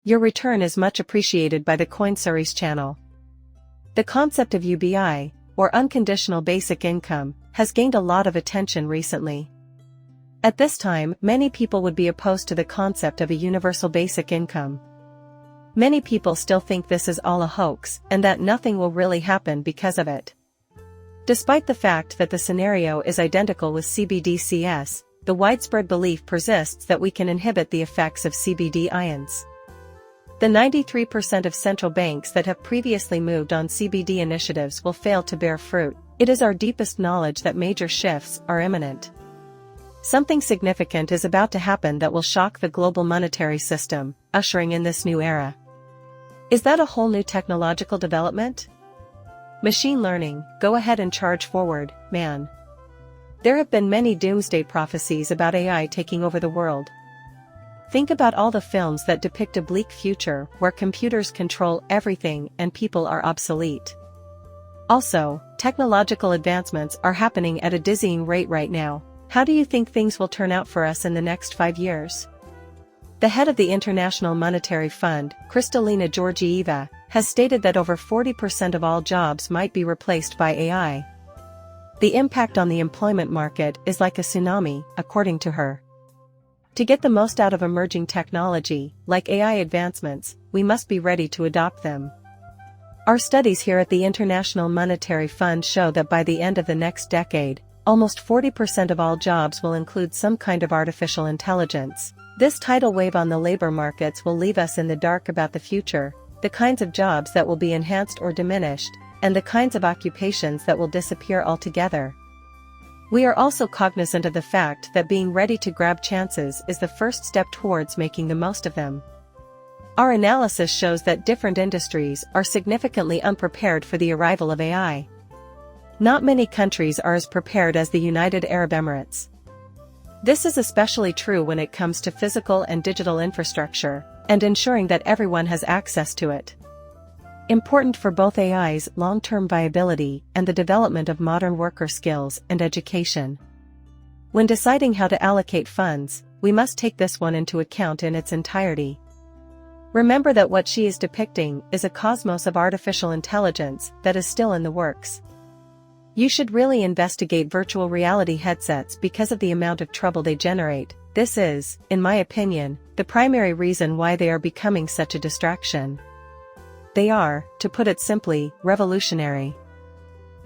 Your return is much appreciated by the CoinSeries channel. The concept of UBI, or unconditional basic income, has gained a lot of attention recently. At this time, many people would be opposed to the concept of a universal basic income. Many people still think this is all a hoax and that nothing will really happen because of it. Despite the fact that the scenario is identical with CBDCs, the widespread belief persists that we can inhibit the effects of CBD ions. The 93% of central banks that have previously moved on CBD initiatives will fail to bear fruit. It is our deepest knowledge that major shifts are imminent. Something significant is about to happen that will shock the global monetary system, ushering in this new era. Is that a whole new technological development? Machine learning, go ahead and charge forward, man. There have been many doomsday prophecies about AI taking over the world. Think about all the films that depict a bleak future where computers control everything and people are obsolete. Also, technological advancements are happening at a dizzying rate right now. How do you think things will turn out for us in the next 5 years? The head of the International Monetary Fund, Kristalina Georgieva, has stated that over 40% of all jobs might be replaced by AI. The impact on the employment market is like a tsunami, according to her. To get the most out of emerging technology, like AI advancements, we must be ready to adopt them. Our studies here at the International Monetary Fund show that by the end of the next decade, almost 40% of all jobs will include some kind of artificial intelligence. This tidal wave on the labor markets will leave us in the dark about the future, the kinds of jobs that will be enhanced or diminished, and the kinds of occupations that will disappear altogether. We are also cognizant of the fact that being ready to grab chances is the first step towards making the most of them. Our analysis shows that different industries are significantly unprepared for the arrival of AI. Not many countries are as prepared as the United Arab Emirates. This is especially true when it comes to physical and digital infrastructure, and ensuring that everyone has access to it. Important for both AI's long-term viability and the development of modern worker skills and education. When deciding how to allocate funds, we must take this one into account in its entirety. Remember that what she is depicting is a cosmos of artificial intelligence that is still in the works. You should really investigate virtual reality headsets because of the amount of trouble they generate. This is, in my opinion, the primary reason why they are becoming such a distraction. They are, to put it simply, revolutionary.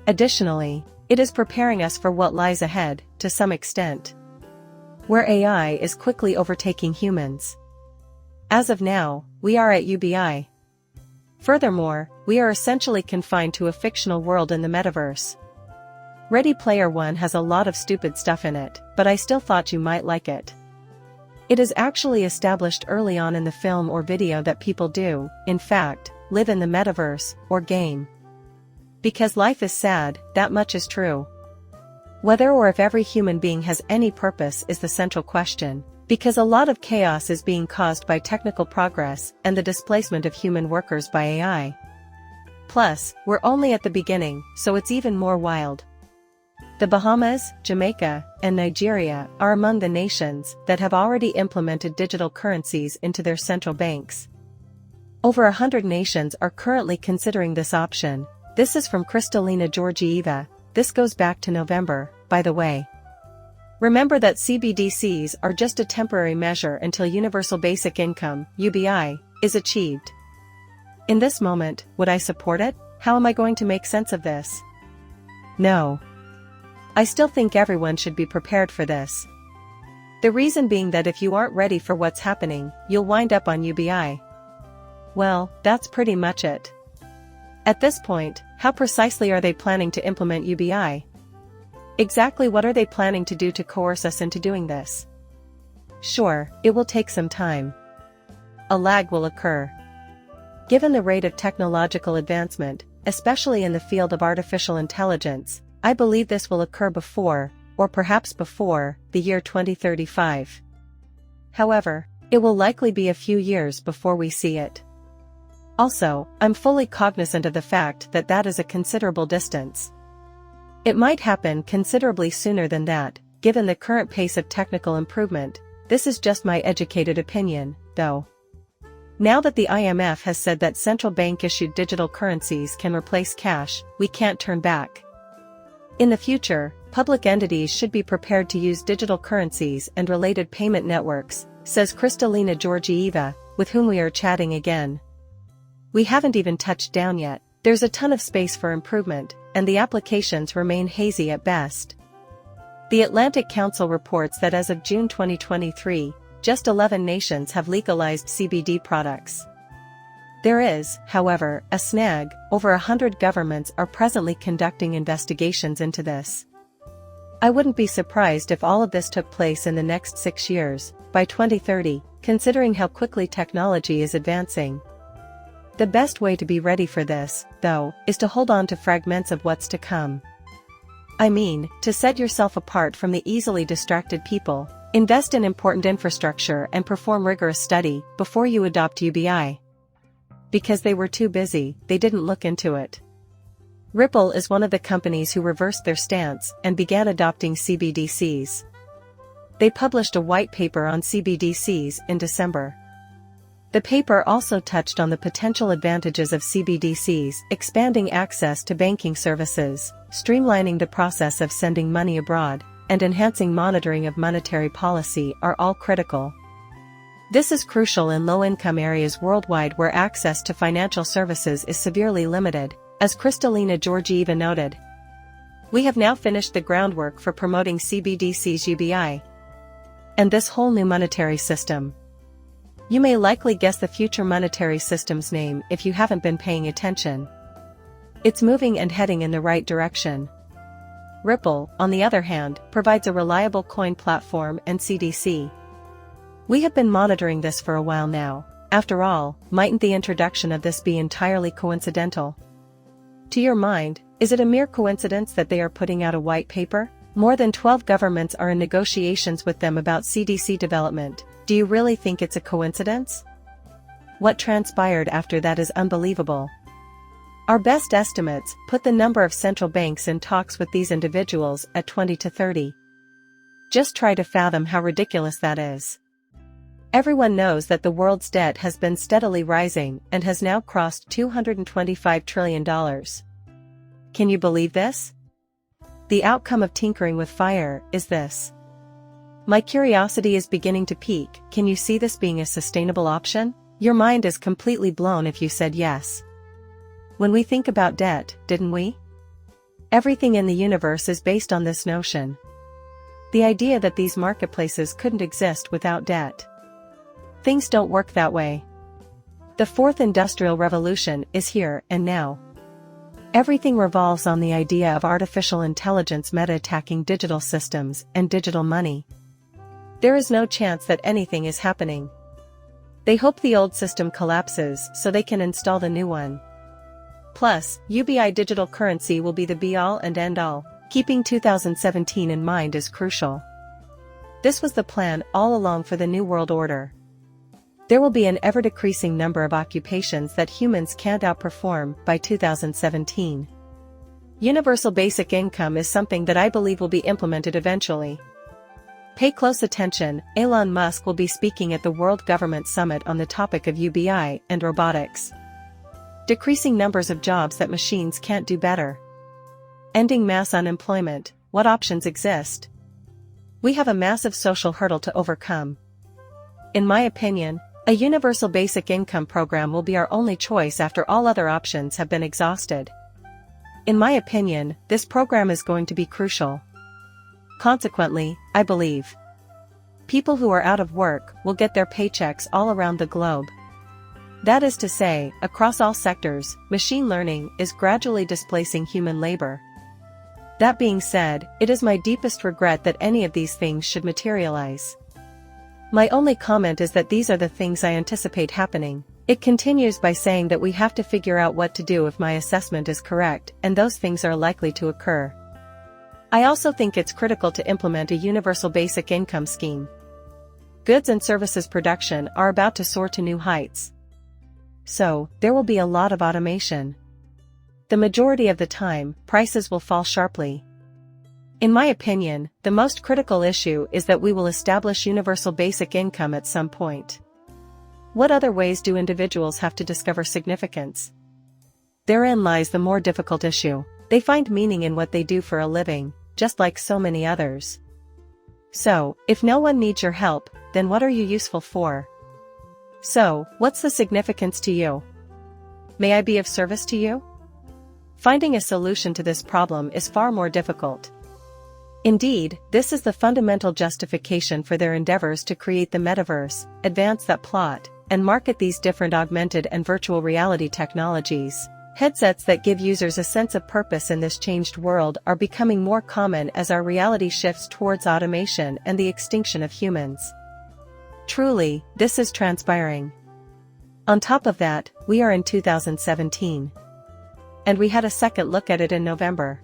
Additionally, it is preparing us for what lies ahead, to some extent, where AI is quickly overtaking humans. As of now, we are at UBI. Furthermore, we are essentially confined to a fictional world in the metaverse. Ready Player One has a lot of stupid stuff in it, but I still thought you might like it. It is actually established early on in the film or video that people do, in fact, live in the metaverse, or game. Because life is sad, that much is true. Whether or if every human being has any purpose is the central question, because a lot of chaos is being caused by technical progress and the displacement of human workers by AI. Plus, we're only at the beginning, so it's even more wild. The Bahamas, Jamaica, and Nigeria are among the nations that have already implemented digital currencies into their central banks. Over 100 nations are currently considering this option. This is from Kristalina Georgieva. This goes back to November, by the way. Remember that CBDCs are just a temporary measure until universal basic income, UBI, is achieved. In this moment, would I support it? How am I going to make sense of this? No. I still think everyone should be prepared for this. The reason being that if you aren't ready for what's happening, you'll wind up on UBI. Well, that's pretty much it. At this point, how precisely are they planning to implement UBI? Exactly what are they planning to do to coerce us into doing this? Sure, it will take some time. A lag will occur. Given the rate of technological advancement, especially in the field of artificial intelligence, I believe this will occur before, or perhaps before, the year 2035. However, it will likely be a few years before we see it. Also, I'm fully cognizant of the fact that that is a considerable distance. It might happen considerably sooner than that, given the current pace of technical improvement. This is just my educated opinion, though. Now that the IMF has said that central bank-issued digital currencies can replace cash, we can't turn back. In the future, public entities should be prepared to use digital currencies and related payment networks, says Kristalina Georgieva, with whom we are chatting again. We haven't even touched down yet. There's a ton of space for improvement, and the applications remain hazy at best. The Atlantic Council reports that as of June 2023, just 11 nations have legalized CBD products. There is, however, a snag: over 100 governments are presently conducting investigations into this. I wouldn't be surprised if all of this took place in the next 6 years, by 2030, considering how quickly technology is advancing. The best way to be ready for this, though, is to hold on to fragments of what's to come. I mean, to set yourself apart from the easily distracted people, invest in important infrastructure and perform rigorous study before you adopt UBI. Because they were too busy, they didn't look into it. Ripple is one of the companies who reversed their stance and began adopting CBDCs. They published a white paper on CBDCs in December. The paper also touched on the potential advantages of CBDCs: expanding access to banking services, streamlining the process of sending money abroad, and enhancing monitoring of monetary policy are all critical. This is crucial in low-income areas worldwide where access to financial services is severely limited, as Kristalina Georgieva noted. We have now finished the groundwork for promoting CBDC's UBI and this whole new monetary system. You may likely guess the future monetary system's name if you haven't been paying attention. It's moving and heading in the right direction. Ripple, on the other hand, provides a reliable coin platform and CDC. We have been monitoring this for a while now. After all, mightn't the introduction of this be entirely coincidental? To your mind, is it a mere coincidence that they are putting out a white paper? More than 12 governments are in negotiations with them about CDC development. Do you really think it's a coincidence? What transpired after that is unbelievable. Our best estimates put the number of central banks in talks with these individuals at 20 to 30. Just try to fathom how ridiculous that is. Everyone knows that the world's debt has been steadily rising and has now crossed $225 trillion. Can you believe this? The outcome of tinkering with fire is this. My curiosity is beginning to peak. Can you see this being a sustainable option? Your mind is completely blown if you said yes. When we think about debt, didn't we? Everything in the universe is based on this notion. The idea that these marketplaces couldn't exist without debt. Things don't work that way. The fourth industrial revolution is here and now. Everything revolves on the idea of artificial intelligence meta-attacking digital systems and digital money. There is no chance that anything is happening. They hope the old system collapses so they can install the new one. Plus, UBI digital currency will be the be-all and end-all. Keeping 2017 in mind is crucial. This was the plan all along for the New World Order. There will be an ever-decreasing number of occupations that humans can't outperform by 2017. Universal basic income is something that I believe will be implemented eventually. Pay close attention. Elon Musk will be speaking at the World Government Summit on the topic of UBI and robotics. Decreasing numbers of jobs that machines can't do better. Ending mass unemployment. What options exist? We have a massive social hurdle to overcome. In my opinion, a universal basic income program will be our only choice after all other options have been exhausted. In my opinion, this program is going to be crucial. Consequently, I believe people who are out of work will get their paychecks all around the globe. That is to say, across all sectors, machine learning is gradually displacing human labor. That being said, it is my deepest regret that any of these things should materialize. My only comment is that these are the things I anticipate happening. It continues by saying that we have to figure out what to do if my assessment is correct, and those things are likely to occur. I also think it's critical to implement a universal basic income scheme. Goods and services production are about to soar to new heights. So, there will be a lot of automation. The majority of the time, prices will fall sharply. In my opinion, the most critical issue is that we will establish universal basic income at some point. What other ways do individuals have to discover significance? Therein lies the more difficult issue. They find meaning in what they do for a living, just like so many others. So, if no one needs your help, then what are you useful for? So, what's the significance to you? May I be of service to you? Finding a solution to this problem is far more difficult. Indeed, this is the fundamental justification for their endeavors to create the metaverse, advance that plot, and market these different augmented and virtual reality technologies. Headsets that give users a sense of purpose in this changed world are becoming more common as our reality shifts towards automation and the extinction of humans. Truly, this is transpiring. On top of that, we are in 2017. And we had a second look at it in November.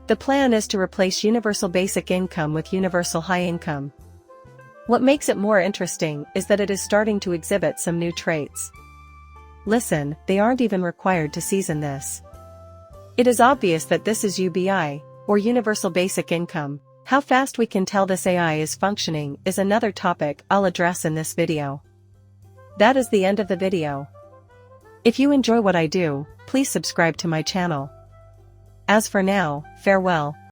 The plan is to replace universal basic income with universal high income. What makes it more interesting is that it is starting to exhibit some new traits. Listen, they aren't even required to season this. It is obvious that this is UBI, or universal basic income. How fast we can tell this AI is functioning is another topic I'll address in this video. That is the end of the video. If you enjoy what I do, please subscribe to my channel. As for now, farewell.